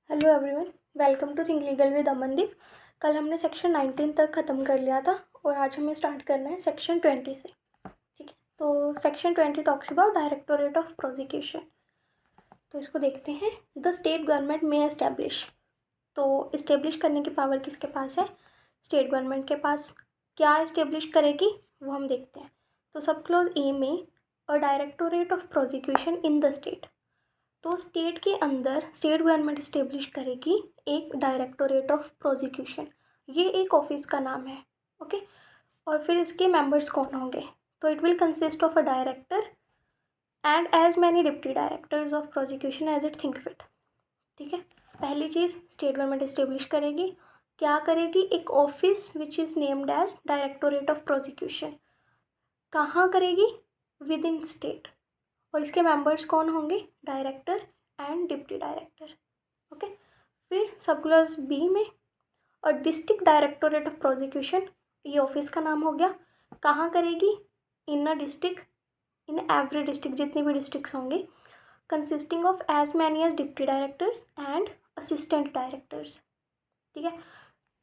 Hello everyone, welcome to think legal with Amandeep. कल हमने section 19 तक ख़त्म कर लिया था और आज हमें स्टार्ट करना है सेक्शन 20 से। ठीक है, तो section 20 talks about directorate of prosecution. तो इसको देखते हैं। द स्टेट गवर्नमेंट में एस्टेब्लिश। तो इस्टेब्लिश करने की पावर किसके पास है? स्टेट गवर्नमेंट के पास। क्या इस्टेब्लिश करेगी वो हम देखते हैं। तो सब क्लॉज ए में a directorate of prosecution in the state. तो स्टेट के अंदर स्टेट गवर्नमेंट इस्टेब्लिश करेगी एक डायरेक्टोरेट ऑफ प्रोसिक्यूशन। ये एक ऑफिस का नाम है। ओके, और फिर इसके मेंबर्स कौन होंगे? तो it will consist of a director and as many deputy directors of prosecution as it think fit. ठीक है, पहली चीज़ स्टेट गवर्नमेंट इस्टेब्लिश करेगी। क्या करेगी? एक office which is named as directorate of prosecution. कहाँ करेगी? Within state. और इसके मेंबर्स कौन होंगे? Director and deputy director. Okay, फिर सब क्लॉज बी में और डिस्ट्रिक्ट डायरेक्टोरेट ऑफ प्रोसिक्यूशन, ये ऑफिस का नाम हो गया। कहाँ करेगी? In a district, in every district, जितनी भी डिस्ट्रिक्ट्स होंगे, consisting of as many as deputy directors and assistant directors. ठीक है,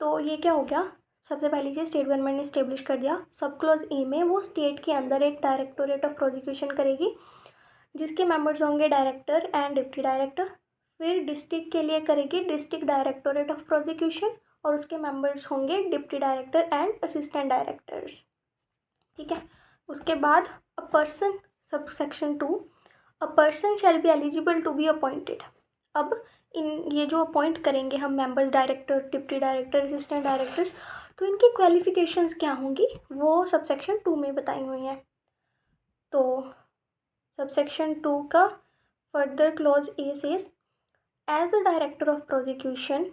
तो ये क्या हो गया? सबसे पहली चीज़ स्टेट गवर्नमेंट ने इस्टेब्लिश कर दिया। सब क्लॉज ए में वो स्टेट के अंदर एक डायरेक्टोरेट ऑफ प्रोसिक्यूशन करेगी जिसके मेंबर्स होंगे डायरेक्टर एंड डिप्टी डायरेक्टर। फिर डिस्ट्रिक्ट के लिए करेगी डिस्ट्रिक्ट डायरेक्टोरेट ऑफ प्रोसिक्यूशन और उसके मेंबर्स होंगे deputy director and assistant directors. ठीक है, उसके बाद a person, subsection 2, a person shall be eligible to be appointed. अब इन ये जो अपॉइंट करेंगे हम members, director, deputy director, assistant directors, तो इनकी क्वालिफिकेशंस क्या होंगी वो सब सेक्शन 2 में बताई हुई हैं। तो सबसेक्शन 2 का further clause A says as a director of prosecution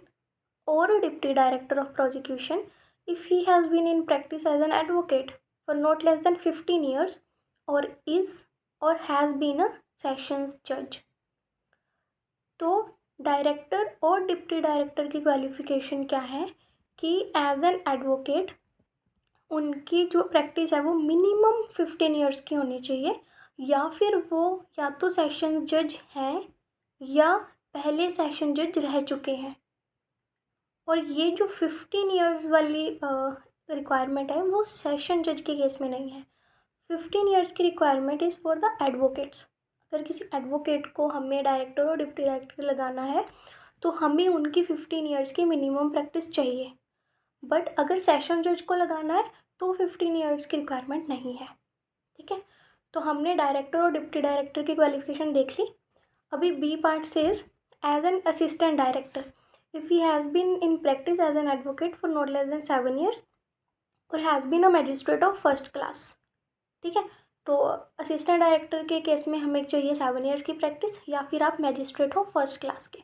or a deputy director of prosecution if he has been in practice as an advocate for not less than 15 years or is or has been a sessions judge। तो director और deputy director की qualification क्या है कि as an advocate उनकी जो practice है वो मिनिमम 15 ईयर्स की होनी चाहिए, या फिर वो या तो सेशन जज हैं या पहले सेशन जज रह चुके हैं। और ये जो 15 ईयर्स वाली रिक्वायरमेंट है वो सेशन जज के केस में नहीं है। 15 ईयर्स की requirement is for the advocates. अगर किसी एडवोकेट को हमें डायरेक्टर और डिप्टी डायरेक्टर लगाना है तो हमें उनकी 15 ईयर्स की मिनिमम प्रैक्टिस चाहिए। बट अगर सेशन जज को लगाना है तो 15 ईयर्स की रिक्वायरमेंट नहीं है। ठीक है, तो हमने डायरेक्टर और डिप्टी डायरेक्टर की क्वालिफिकेशन देख ली। अभी B part says as an assistant director if he has been in practice as an advocate for not less than 7 years और has been a magistrate of first class। ठीक है, तो assistant director के case में हमें चाहिए 7 years की practice या फिर आप मैजिस्ट्रेट हो फर्स्ट क्लास के।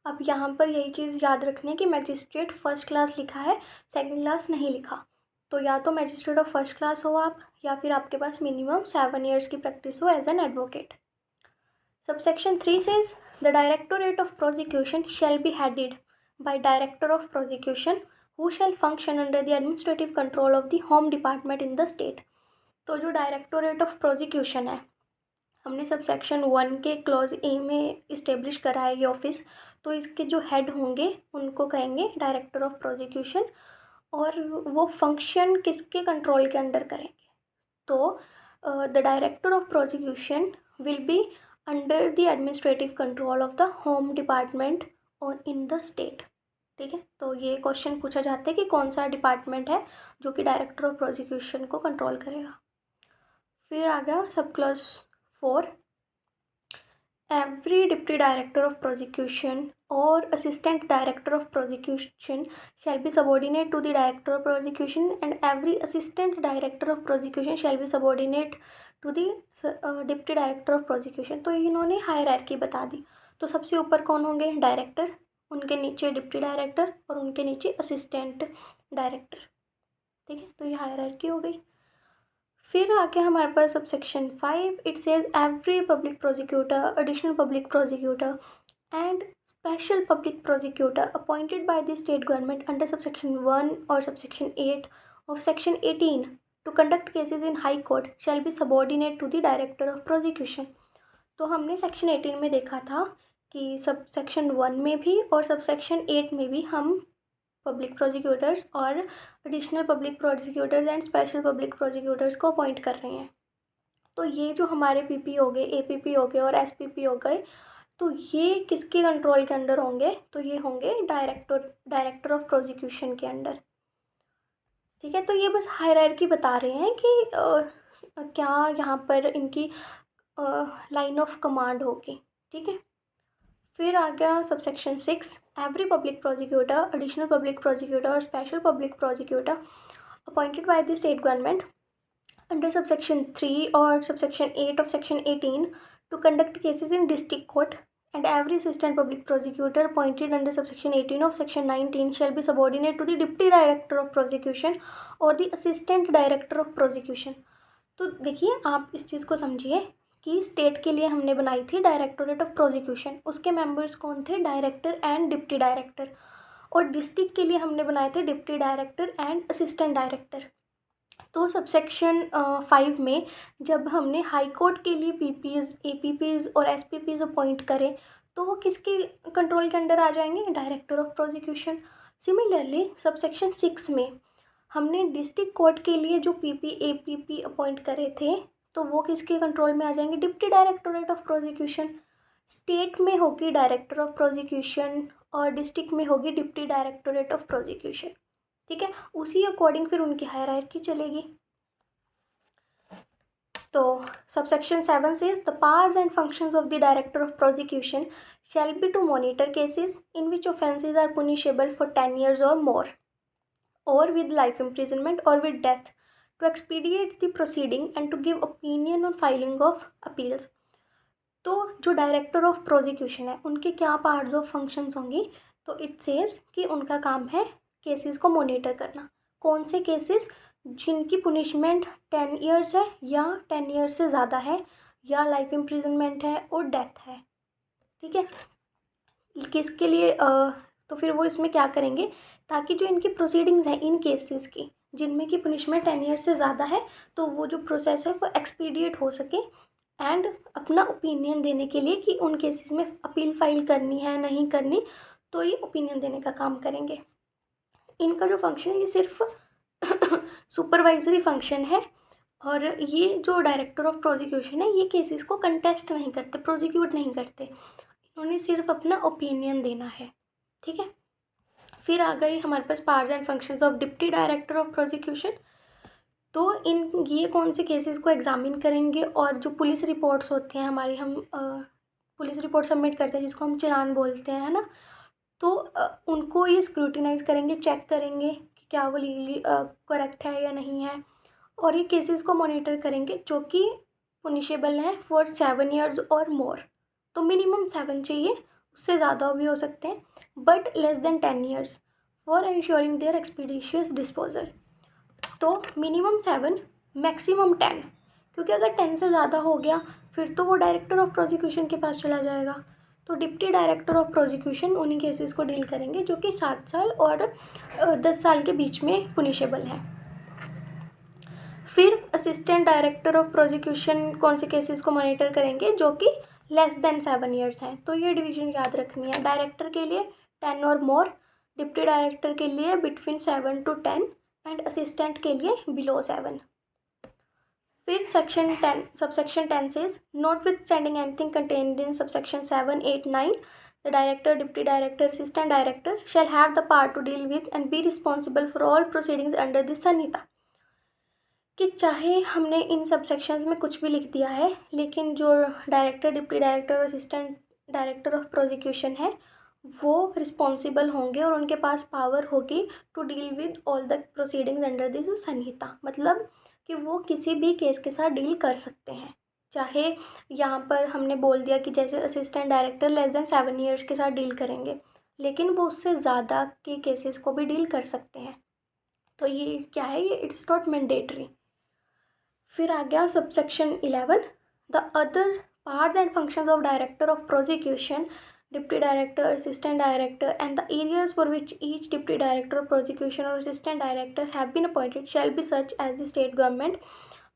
अब यहाँ पर यही चीज़ याद रखनी है कि मैजिस्ट्रेट फर्स्ट क्लास लिखा है, सेकंड क्लास नहीं लिखा। तो या तो मैजिस्ट्रेट ऑफ फर्स्ट क्लास हो आप, या फिर आपके पास मिनिमम 7 ईयर्स की प्रैक्टिस हो as an advocate. Subsection 3 says the Directorate of Prosecution shall be headed by Director of Prosecution who shall function under the administrative control of the Home Department in the state। तो जो Directorate of Prosecution है, हमने subsection 1 के clause A में establish करा है ये office. तो इसके जो हेड होंगे उनको कहेंगे डायरेक्टर ऑफ प्रोसिक्यूशन, और वो फंक्शन किसके कंट्रोल के अंडर करेंगे? तो the director of prosecution will be under the administrative control of the home department और इन द स्टेट। ठीक है, तो ये क्वेश्चन पूछा जाता है कि कौन सा डिपार्टमेंट है जो कि डायरेक्टर ऑफ प्रोसिक्यूशन को कंट्रोल करेगा। फिर आ गया sub clause 4, every deputy director of prosecution और assistant director of prosecution shall be subordinate to the director of prosecution and every assistant director of prosecution shall be subordinate to the deputy director of prosecution. तो इन्होंने hierarchy बता दी। तो सबसे ऊपर कौन होंगे? Director, उनके नीचे डिप्टी डायरेक्टर और उनके नीचे असिस्टेंट डायरेक्टर। ठीक है, तो ये हायरार्की हो गई। फिर आके हमारे पास sub section 5, it says every public prosecutor, additional public prosecutor and special public prosecutor appointed by the state government under subsection 1 or subsection 8 of section 18 to conduct cases in high court shall be subordinate to the director of prosecution। तो हमने section 18 में देखा था कि sub section 1 में भी और sub section 8 में भी हम पब्लिक प्रोसिक्यूटर्स और additional public prosecutors and special public prosecutors को अपॉइंट कर रहे हैं। तो ये जो हमारे पीपी हो गए, एपीपी हो गए और एसपीपी हो गए, तो ये किसके कंट्रोल के अंडर होंगे? तो ये होंगे डायरेक्टर ऑफ प्रोसिक्यूशन के अंडर। ठीक है, तो ये बस हायरार्की बता रहे हैं कि क्या यहाँ पर इनकी लाइन ऑफ कमांड होगी। ठीक है, फिर आ गया subsection 6, every public prosecutor, additional public prosecutor और special public prosecutor appointed by the state government under subsection 3 और subsection 8 of section 18 to conduct cases in district court, and every assistant public prosecutor appointed under subsection 18 of section 19 shall be subordinate to the deputy director of prosecution or the assistant director of prosecution। तो देखिए, आप इस चीज़ को समझिए कि state के लिए हमने बनाई थी डायरेक्टोरेट ऑफ प्रोसिक्यूशन, उसके मेंबर्स कौन थे? Director and deputy director. और डिस्ट्रिक्ट के लिए हमने बनाए थे deputy director and assistant director. तो सबसेक्शन 5 में जब हमने हाई कोर्ट के लिए पीपीज़, एपीपीज़ और एसपीपीज़ अपॉइंट करें तो वो किसके कंट्रोल के अंडर आ जाएंगे? Director of prosecution. Similarly subsection 6 में हमने डिस्ट्रिक्ट कोर्ट के लिए जो पीपी, एपीपी अपॉइंट करे थे तो वो किसके कंट्रोल में आ जाएंगे? Deputy directorate of prosecution. State में होगी डायरेक्टर ऑफ प्रोसिक्यूशन और डिस्ट्रिक्ट में होगी डिप्टी डायरेक्टोरेट ऑफ प्रोसिक्यूशन। ठीक है, उसी अकॉर्डिंग फिर उनकी हायरार्की चलेगी। तो subsection 7 says the powers and functions of the director of prosecution shall be to monitor cases in which offences are punishable for 10 years or more, or with life imprisonment or with death, to expedite the proceeding and to give opinion on filing of appeals। तो जो director of prosecution है उनके क्या parts of functions होंगी? तो it says कि उनका काम है केसेस को मॉनिटर करना। कौन से केसेस? जिनकी पुनिशमेंट 10 ईयर्स है या 10 ईयर्स से ज़्यादा है या लाइफ इम्प्रिजनमेंट है और डेथ है। ठीक है, किसके लिए? तो फिर वो इसमें क्या करेंगे ताकि जो इनकी प्रोसीडिंग्स हैं इन केसेस की जिनमें की पुनिशमेंट 10 ईयर्स से ज़्यादा है तो वो जो प्रोसेस है वो एक्सपीडिएट हो सके एंड अपना ओपिनियन देने के लिए कि उन केसेस में अपील फाइल करनी है नहीं करनी, तो ये ओपिनियन देने का काम करेंगे। इनका जो फंक्शन है ये सिर्फ सुपरवाइजरी फंक्शन है और ये जो डायरेक्टर ऑफ प्रोसिक्यूशन है ये केसेस को कंटेस्ट नहीं करते, प्रोसिक्यूट नहीं करते, इन्होंने सिर्फ अपना ओपिनियन देना है। ठीक है, फिर आ गई हमारे पास powers and functions of deputy director of prosecution. तो ये कौन से केसेस को एग्जामिन करेंगे और जो पुलिस रिपोर्ट्स होती हैं हमारी, हम पुलिस रिपोर्ट सबमिट करते हैं जिसको हम चालान बोलते हैं, है ना, तो उनको ये स्क्रूटिनाइज करेंगे, चेक करेंगे कि क्या वो लीगली करेक्ट है या नहीं है, और ये केसेस को मॉनिटर करेंगे जो कि पुनिशेबल हैं फॉर 7 ईयर्स और मोर। तो मिनिमम 7 चाहिए, उससे ज़्यादा भी हो सकते हैं, but less than 10 years for ensuring their expeditious disposal. तो मिनिमम 7, मैक्सिमम 10, क्योंकि अगर 10 से ज़्यादा हो गया फिर तो वो डायरेक्टर ऑफ प्रोसिक्यूशन के पास चला जाएगा। तो डिप्टी डायरेक्टर ऑफ प्रोसिक्यूशन उन्हीं केसेस को डील करेंगे जो कि 7 साल और 10 साल के बीच में पुनिशेबल हैं। फिर असिस्टेंट डायरेक्टर ऑफ प्रोसिक्यूशन कौन से केसेस को मॉनिटर करेंगे? जो कि लेस देन 7 ईयर्स हैं। तो ये डिवीजन याद रखनी है, डायरेक्टर के लिए 10 और मोर, डिप्टी डायरेक्टर के लिए बिटवीन 7 to 10 एंड असिस्टेंट के लिए बिलो 7। फिर section 10 subsection 10 says notwithstanding anything contained in subsection 7, 8, 9 the director, deputy director, assistant director shall have the power to deal with and be responsible for all proceedings under this संहिता। कि चाहे हमने इन subsections में कुछ भी लिख दिया है लेकिन जो डायरेक्टर, डिप्टी डायरेक्टर और असिस्टेंट डायरेक्टर ऑफ प्रोसिक्यूशन है वो रिस्पॉन्सिबल होंगे और उनके पास पावर होगी to deal with all the proceedings under this Sanhita. मतलब कि वो किसी भी केस के साथ डील कर सकते हैं। चाहे यहाँ पर हमने बोल दिया कि जैसे assistant director less than 7 years के साथ डील करेंगे, लेकिन वो उससे ज़्यादा के केसेस को भी डील कर सकते हैं। तो ये क्या है? ये इट्स नॉट मैंडेटरी। फिर आ गया subsection 11, the other parts and functions of director of prosecution, deputy director, assistant director and the areas for which each deputy director of prosecution और assistant director have been appointed shall be such as the state government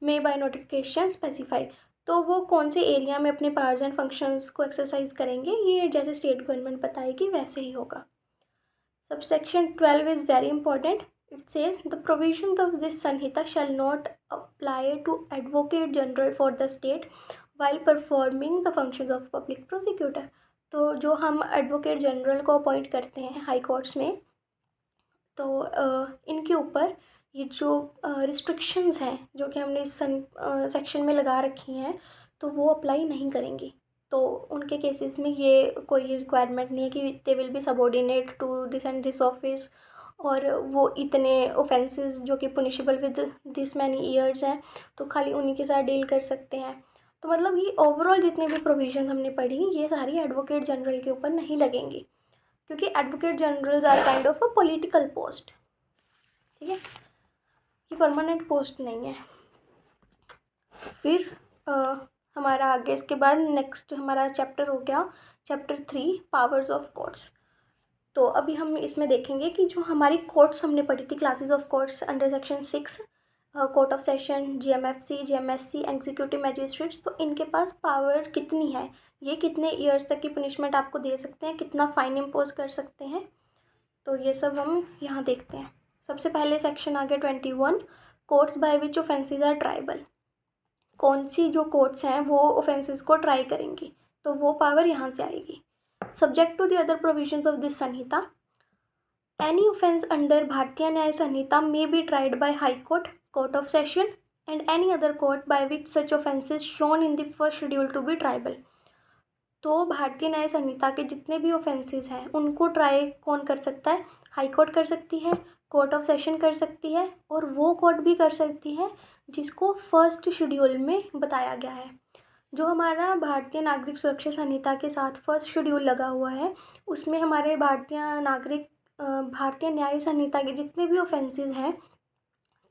may by notification specify. तो वो कौन से area में अपने powers and functions को exercise करेंगे, ये जैसे स्टेट गवर्नमेंट बताएगी वैसे ही होगा। Subsection 12 is very important. It says the provisions of this Sanhita shall not apply to Advocate General for the state while performing the functions of public prosecutor. तो जो हम एडवोकेट जनरल को appoint करते हैं high courts में, तो इनके ऊपर ये जो रिस्ट्रिक्शंस हैं जो कि हमने इस सेक्शन में लगा रखी हैं, तो वो अप्लाई नहीं करेंगी। तो उनके केसेस में ये कोई रिक्वायरमेंट नहीं है कि they will be subordinate to this and this office, और वो इतने ऑफेंसेस जो कि punishable with this many years हैं तो खाली उन्हीं के साथ डील कर सकते हैं। तो मतलब ये ओवरऑल जितने भी प्रोविजन हमने पढ़ी ये सारी एडवोकेट जनरल के ऊपर नहीं लगेंगी, क्योंकि advocate generals are kind of a political post, ठीक है, ये परमानेंट पोस्ट नहीं है। फिर हमारा आगे इसके बाद नेक्स्ट हमारा चैप्टर हो गया चैप्टर 3 पावर्स ऑफ कोर्ट्स। तो अभी हम इसमें देखेंगे कि जो हमारी कोर्ट्स हमने पढ़ी थी, classes of courts under section 6, court of session, GMFC, GMSC, executive magistrates, तो इनके पास पावर कितनी है, ये कितने ईयर्स तक की पनिशमेंट आपको दे सकते हैं, कितना फ़ाइन इम्पोज कर सकते हैं, तो ये सब हम यहाँ देखते हैं। सबसे पहले सेक्शन आ गया 21, courts by which offences are triable. कौन सी जो कोर्ट्स हैं वो ऑफेंसेस को ट्राई करेंगी, तो वो पावर यहाँ से आएगी। Subject to the other provisions of this Sanhita, any offence under Bharatiya Nyaya Sanhita may be tried by high court, court of session and any other court by which such offences shown in the first schedule to be tribal. तो भारतीय न्याय संहिता के जितने भी offences हैं उनको try कौन कर सकता है, हाई कोर्ट कर सकती है, कोर्ट ऑफ सेशन कर सकती है, और वो कोर्ट भी कर सकती है जिसको फर्स्ट शेड्यूल में बताया गया है। जो हमारा भारतीय नागरिक सुरक्षा संहिता के साथ फर्स्ट शेड्यूल लगा हुआ है उसमें हमारे भारतीय न्याय संहिता के जितने भी ऑफेंसेस हैं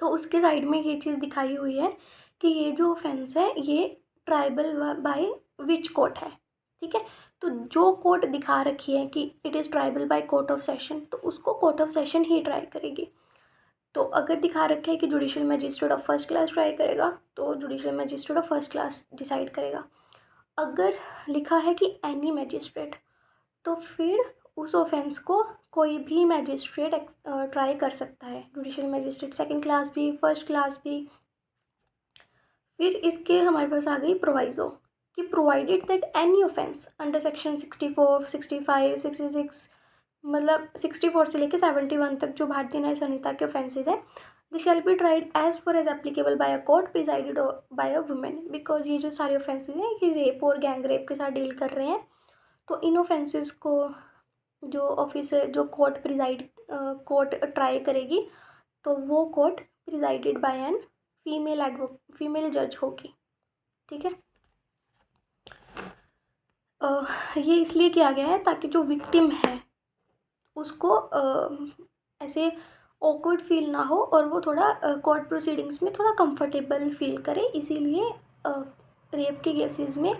तो उसके साइड में ये चीज़ दिखाई हुई है कि ये जो ऑफेंस है ये ट्राइबल बाय विच कोर्ट है, ठीक है। तो जो कोर्ट दिखा रखी है कि it is tribal by court of session, तो उसको court of session he try करेगी। तो अगर दिखा रखा है कि judicial magistrate of first class try करेगा तो judicial magistrate of first class decide करेगा। अगर लिखा है कि एनी मजिस्ट्रेट, तो फिर उस ऑफेंस को कोई भी मैजिस्ट्रेट ट्राई कर सकता है, जुडिशियल मजिस्ट्रेट सेकंड क्लास भी, फर्स्ट क्लास भी। फिर इसके हमारे पास आ गई प्रोवाइजो कि provided that any offence under section 64, 65, 66, मतलब 64 से लेकर 71 तक जो भारतीय न्याय संहिता के ऑफेंसेज हैं, they shall be tried as far as applicable by a court presided by a women. Because ये जो सारे ऑफेंसेज हैं ये रेप और गैंग रेप के साथ डील कर रहे हैं, तो इन ऑफेंसेस को जो ऑफिसर जो कोर्ट ट्राई करेगी तो वो court presided by an female जज होगी, ठीक है। ये इसलिए किया गया है ताकि जो विक्टिम है उसको ऐसे ऑकवर्ड फील ना हो और वो थोड़ा कोर्ट प्रोसीडिंग्स में थोड़ा कंफर्टेबल फील करे, इसीलिए रेप के केसेस में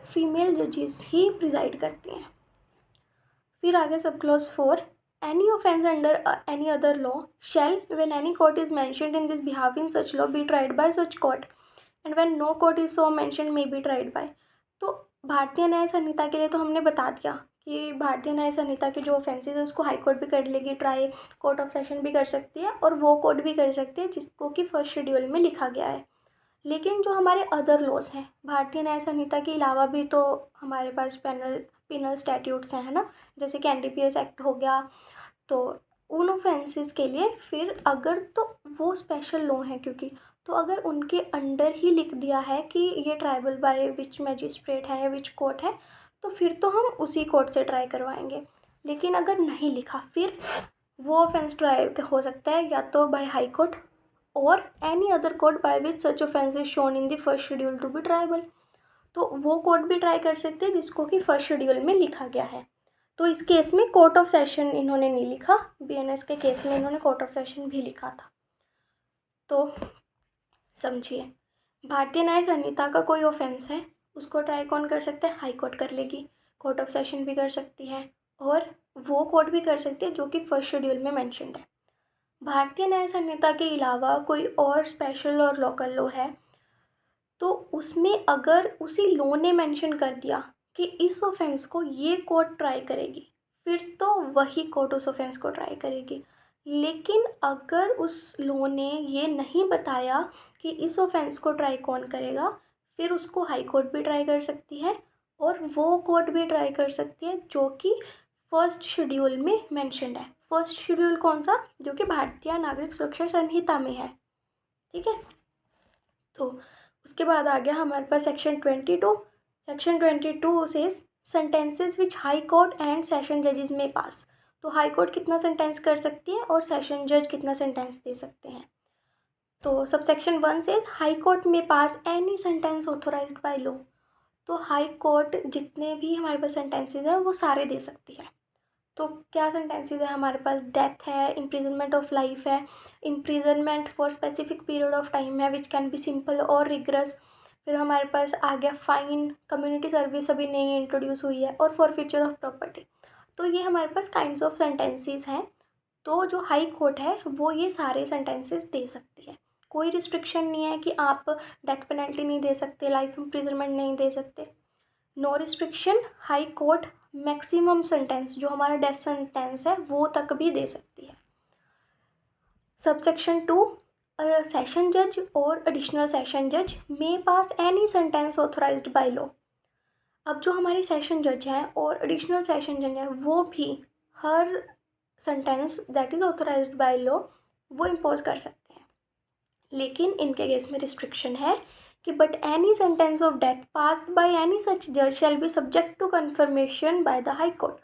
फीमेल जजेस ही प्रिजाइड करती हैं। फिर आगे sub clause 4, any offence under any other law shall when any court is mentioned in this behalf in such law be tried by such court and when no court is so mentioned may be tried by. Bharatiya भारतीय न्याय संहिता के लिए तो हमने बता दिया कि भारतीय न्याय संहिता के जो ऑफेंसेस है उसको हाई कोर्ट भी कर लेगी ट्राई, कोर्ट ऑफ सेशन भी कर सकती है, और वो कोर्ट भी कर सकती है जिसको कि फर्स्ट शेड्यूल में लिखा गया है। लेकिन जो हमारे अदर लॉज हैं भारतीय न्याय संहिता के अलावा भी तो हमारे पास पिनल स्टैट्यूट्स हैं, है ना, जैसे कि NDPS एक्ट हो गया, तो उन ऑफेंसेस के लिए फिर अगर तो वो स्पेशल लॉ हैं क्योंकि, तो अगर उनके अंडर ही लिख दिया है कि ये ट्राइबल बाय विच मैजिस्ट्रेट है या विच कोर्ट है तो फिर तो हम उसी कोर्ट से ट्राई करवाएंगे। लेकिन अगर नहीं लिखा फिर वो ऑफेंस ट्राई हो सकता है या तो बाय हाई कोर्ट और any other court by which such offence is shown in the first schedule to be tribal. तो वो कोर्ट भी ट्राई कर सकते हैं जिसको कि फर्स्ट शेड्यूल में लिखा गया है। तो इस केस में कोर्ट ऑफ सेशन इन्होंने नहीं लिखा, BNS के केस में इन्होंने कोर्ट ऑफ सेशन भी लिखा था। तो समझिए, भारतीय न्याय संहिता का कोई ऑफेंस है उसको ट्राई कौन कर सकता है, हाई कोर्ट कर लेगी, कोर्ट ऑफ सेशन भी कर सकती है, और वो कोर्ट भी कर सकती है जो कि फर्स्ट शेड्यूल में मेंशन्ड है। भारतीय न्याय संहिता के अलावा कोई और स्पेशल और लोकल लॉ है तो उसमें अगर उसी लॉ ने मेंशन कर दिया कि इस ऑफेंस को ये कोर्ट ट्राई करेगी, फिर तो वही कोर्ट उस ऑफेंस को ट्राई करेगी। लेकिन अगर उस लॉ ने ये नहीं बताया कि इस ऑफेंस को ट्राई कौन करेगा, फिर उसको हाई कोर्ट भी ट्राई कर सकती है और वो कोर्ट भी ट्राई कर सकती है जो कि फर्स्ट शेड्यूल में मेंशन्ड है। फर्स्ट शेड्यूल कौन सा? जो कि भारतीय नागरिक सुरक्षा संहिता में है। ठीक है, तो उसके बाद आ गया हमारे पास सेक्शन 22। सेक्शन 22 से sentences which high court and session जजेस में पास। तो हाई कोर्ट कितना सेंटेंस कर सकती है और सेशन जज कितना सेंटेंस दे सकते हैं। तो सब सेक्शन 1 से हाई कोर्ट में pass any sentence authorised by law. तो हाई कोर्ट जितने भी हमारे पास सेंटेंसेस हैं वो सारे दे सकती है। तो क्या सेंटेंसेस है हमारे पास? डेथ है, इम्प्रिजनमेंट ऑफ लाइफ है, imprisonment for specific period of time है विच कैन बी सिंपल और रिगरस। फिर हमारे पास आ गया फाइन, कम्युनिटी सर्विस अभी नई इंट्रोड्यूस हुई है, और फॉर फ्यूचर ऑफ प्रॉपर्टी। तो ये हमारे पास काइंड्स ऑफ सेंटेंसेस हैं। तो जो हाई कोर्ट है वो ये सारे सेंटेंसेस दे सकती है। कोई रिस्ट्रिक्शन नहीं है कि आप डेथ पेनल्टी नहीं दे सकते, लाइफ इम्प्रिजनमेंट नहीं दे सकते, no restriction. High court maximum sentence जो हमारा डेथ सेंटेंस है वो तक भी दे सकती है। सबसेक्शन 2, सेशन जज और एडिशनल सेशन जज may pass any sentence authorised by law. अब जो हमारे सेशन जज हैं और एडिशनल सेशन जज हैं वो भी हर sentence that is authorised by law वो इम्पोज कर सकते हैं। लेकिन इनके केस में रिस्ट्रिक्शन है कि but any sentence of death passed by any such जज shall be subject to confirmation by the high court.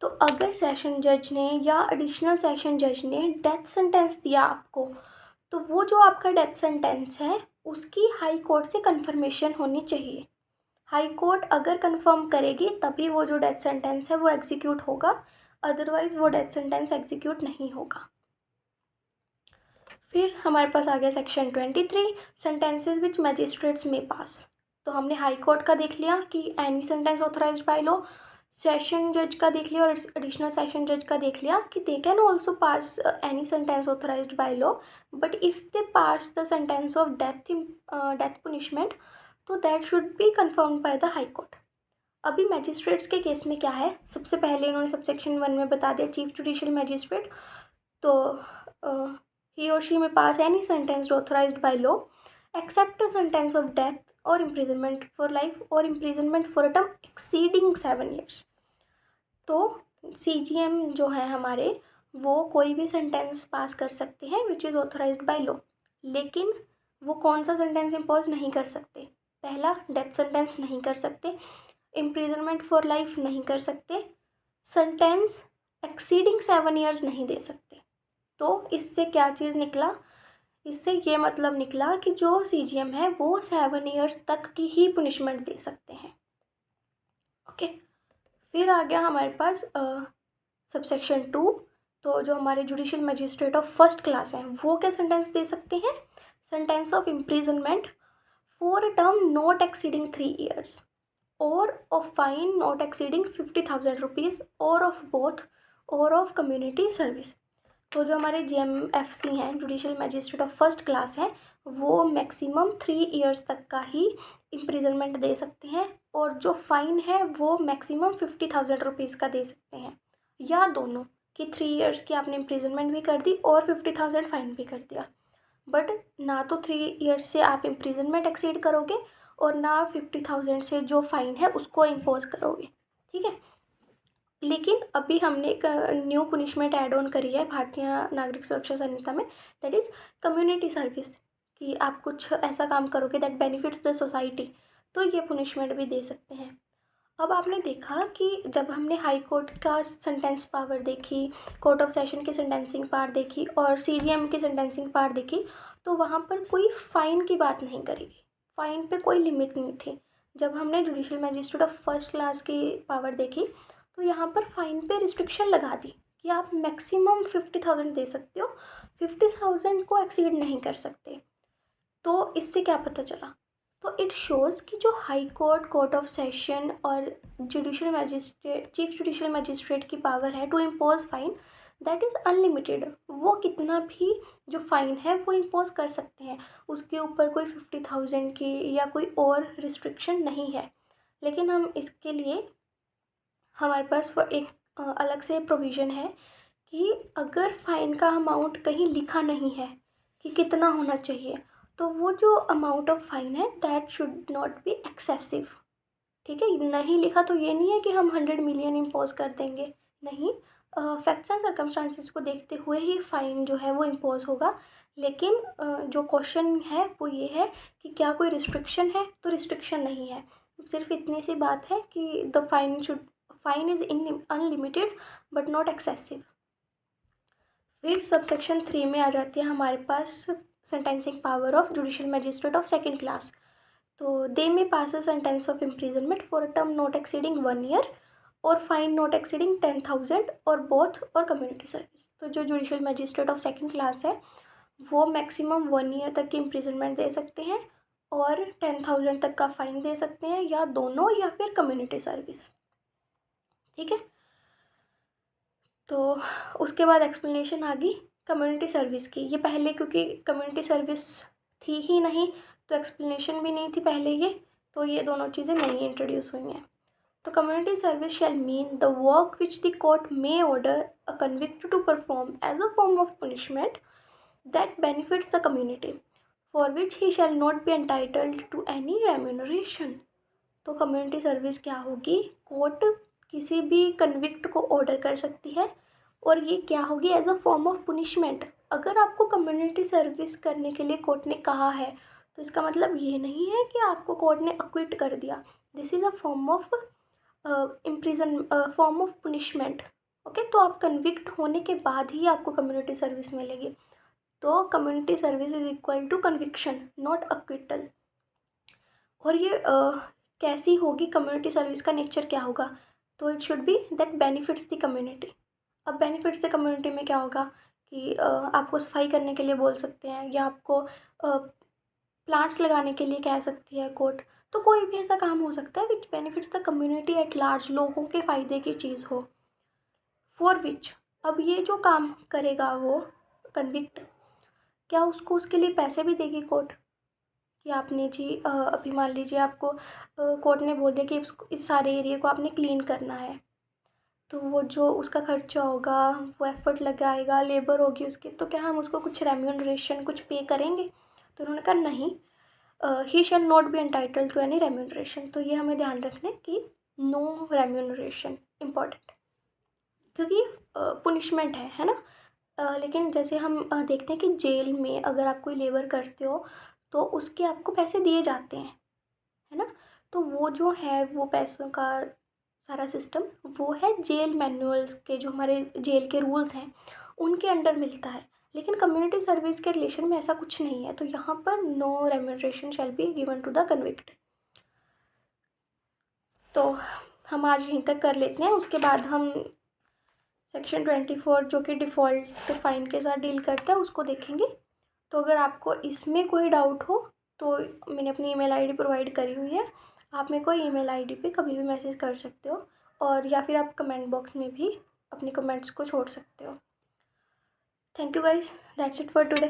तो अगर सेशन जज ने या एडिशनल सेशन जज ने डेथ सेंटेंस दिया आपको, तो वो जो आपका डेथ सेंटेंस है उसकी हाई कोर्ट से कन्फर्मेशन होनी चाहिए। हाई कोर्ट अगर कंफर्म करेगी तभी वो जो डेथ सेंटेंस है वो एग्जीक्यूट होगा, अदरवाइज वो डेथ सेंटेंस एग्जीक्यूट नहीं होगा। फिर हमारे पास आ गया सेक्शन 23, सेंटेंसेस विच मैजिस्ट्रेट्स में पास। तो हमने हाई कोर्ट का देख लिया कि any sentence authorised by law, session जज का देख लिया और एडिशनल सेशन जज का देख लिया कि they can also pass any sentence authorised by law, but if they pass the sentence of death punishment तो that should be confirmed by the high court. अभी मैजिस्ट्रेट्स के केस में क्या है, सबसे पहले इन्होंने सबसेक्शन 1 में बता दिया चीफ जुडिशियल मैजिस्ट्रेट। तो he or she may pass any sentence authorized by law except a sentence of death or imprisonment for life or imprisonment for a term exceeding 7 years। तो CGM जो है हमारे वो कोई भी सेंटेंस पास कर सकते हैं which is authorised by law, लेकिन वो कौन सा सेंटेंस इम्पोज नहीं कर सकते? पहला, डेथ सेंटेंस नहीं कर सकते, इम्प्रिजनमेंट फॉर लाइफ नहीं कर सकते, सेंटेंस एक्सीडिंग 7 ईयर्स नहीं दे सकते। तो इससे क्या चीज़ निकला? इससे ये मतलब निकला कि जो CGM है वो 7 ईयर्स तक की ही पनिशमेंट दे सकते हैं। ओके, फिर आ गया हमारे पास सबसेक्शन 2। तो जो हमारे judicial magistrate of first class हैं वो क्या सेंटेंस दे सकते हैं? Sentence of imprisonment for a term not exceeding 3 years or of fine not exceeding 50,000 rupees or of both or of community service. तो जो हमारे JMFC हैं, judicial magistrate of first class हैं, वो मैक्सिमम 3 ईयर्स तक का ही इम्प्रिजनमेंट दे सकते हैं और जो फ़ाइन है वो मैक्सिमम 50,000 रुपीज़ का दे सकते हैं, या दोनों कि 3 ईयर्स की आपने इम्प्रिजनमेंट भी कर दी और 50,000 फ़ाइन भी कर दिया। बट ना तो 3 ईयर्स से आप इम्प्रिजनमेंट एक्सीड करोगे और ना 50,000 से जो फ़ाइन है उसको इम्पोज करोगे। ठीक है, लेकिन अभी हमने एक न्यू पनिशमेंट ऐड ऑन करी है भारतीय नागरिक सुरक्षा संहिता में, दैट इज़ कम्युनिटी सर्विस, कि आप कुछ ऐसा काम करोगे दैट बेनिफिट्स द सोसाइटी, तो ये पनिशमेंट भी दे सकते हैं। अब आपने देखा कि जब हमने हाई कोर्ट का सेंटेंस पावर देखी, कोर्ट ऑफ सेशन की सेंटेंसिंग पावर देखी और CGM की सेंटेंसिंग पावर देखी, तो वहाँ पर कोई फ़ाइन की बात नहीं करी गई, फ़ाइन पे कोई लिमिट नहीं थी। जब हमने judicial magistrate of first class की पावर देखी तो यहाँ पर फ़ाइन पे रिस्ट्रिक्शन लगा दी कि आप मैक्सिमम 50,000 दे सकते हो, 50,000 को एक्सीड नहीं कर सकते। तो इससे क्या पता चला? तो इट शोज़ कि जो high court, court of session और judicial magistrate, chief judicial magistrate की पावर है to impose fine, that is unlimited. वो कितना भी जो फ़ाइन है वो इम्पोज कर सकते हैं, उसके ऊपर कोई 50,000 की या कोई और रिस्ट्रिक्शन नहीं है। लेकिन हम इसके लिए हमारे पास वो एक अलग से प्रोविज़न है कि अगर फ़ाइन का अमाउंट कहीं लिखा नहीं है कि कितना होना चाहिए, तो वो जो अमाउंट ऑफ फ़ाइन है that should not be excessive. ठीक है, नहीं लिखा तो ये नहीं है कि हम 100 मिलियन इम्पोज कर देंगे, नहीं, फैक्ट्स एंड सर्कमस्टांसिस को देखते हुए ही फ़ाइन जो है वो इम्पोज होगा। लेकिन जो क्वेश्चन है वो ये है कि क्या कोई रिस्ट्रिक्शन है, तो रिस्ट्रिक्शन नहीं है, सिर्फ इतनी सी बात है कि the fine is unlimited but not excessive. फिर सबसेक्शन 3 में आ जाती है हमारे पास sentencing power of judicial magistrate of second class. तो they may pass a sentence of imprisonment for a term not exceeding 1 year or fine not exceeding 10,000 or both or community service. तो जो judicial magistrate of second class है वो maximum 1 year तक की imprisonment दे सकते हैं और 10,000 तक का फ़ाइन दे सकते हैं, या दोनों या फिर कम्युनिटी सर्विस। ठीक है, तो उसके बाद एक्सप्लेनेशन आ गई कम्युनिटी सर्विस की। ये पहले क्योंकि कम्युनिटी सर्विस थी ही नहीं तो एक्सप्लेनेशन भी नहीं थी पहले ये, तो ये दोनों चीज़ें नई इंट्रोड्यूस हुई हैं। तो community service shall mean the work which the court may order a convict to perform as a form of punishment that benefits the community for which he shall not be entitled to any remuneration. तो community service क्या होगी, court किसी भी convict को order कर सकती है और ये क्या होगी, as a form of punishment. अगर आपको कम्युनिटी सर्विस करने के लिए कोर्ट ने कहा है तो इसका मतलब ये नहीं है कि आपको कोर्ट ने अक्विट कर दिया। This is a form of imprison, form of punishment. Okay, तो आप कन्विक्ट होने के बाद ही आपको कम्युनिटी सर्विस मिलेगी। तो community service is equal to conviction not acquittal. और ये कैसी होगी कम्युनिटी सर्विस, का नेचर क्या होगा, तो it should be that benefits the community. अब बेनिफिट्स द कम्युनिटी में क्या होगा कि आपको सफाई करने के लिए बोल सकते हैं, या आपको प्लांट्स लगाने के लिए कह सकती है कोर्ट। तो कोई भी ऐसा काम हो सकता है which benefits the community at large, लोगों के फ़ायदे की चीज़ हो। फॉर विच, अब ये जो काम करेगा वो कन्विक्ट, क्या उसको उसके लिए पैसे भी देगी कोर्ट कि आपने जी अभी मान लीजिए आपको कोर्ट ने बोल दिया कि इस सारे एरिया को आपने क्लीन करना है, तो वो जो उसका खर्चा होगा, वो एफर्ट लगाएगा, लेबर होगी उसकी, तो क्या हम उसको कुछ रेम्यूनरेशन कुछ पे करेंगे। तो उन्होंने कहा नहीं, he shall not be entitled to any remuneration. तो ये हमें ध्यान रखना है कि नो रेम्यूनरेशन इम्पॉर्टेंट, क्योंकि पुनिशमेंट है ना। लेकिन जैसे हम देखते हैं कि जेल में अगर आप कोई लेबर करते हो तो उसके आपको पैसे दिए जाते हैं, है ना। तो वो जो है वो पैसों का सारा सिस्टम वो है जेल मैनुअल्स के, जो हमारे जेल के रूल्स हैं उनके अंडर मिलता है। लेकिन कम्युनिटी सर्विस के रिलेशन में ऐसा कुछ नहीं है, तो यहाँ पर no remuneration shall be given to the convict. तो हम आज यहीं तक कर लेते हैं, उसके बाद हम सेक्शन 24 जो कि डिफ़ॉल्ट फ़ाइन के साथ डील करता है उसको देखेंगे। तो अगर आपको इसमें कोई डाउट हो तो मैंने अपनी ईमेल आईडी प्रोवाइड करी हुई है, आप मेरे को ईमेल आईडी पे कभी भी मैसेज कर सकते हो, और या फिर आप कमेंट बॉक्स में भी अपने कमेंट्स को छोड़ सकते हो। Thank you guys, that's it for today.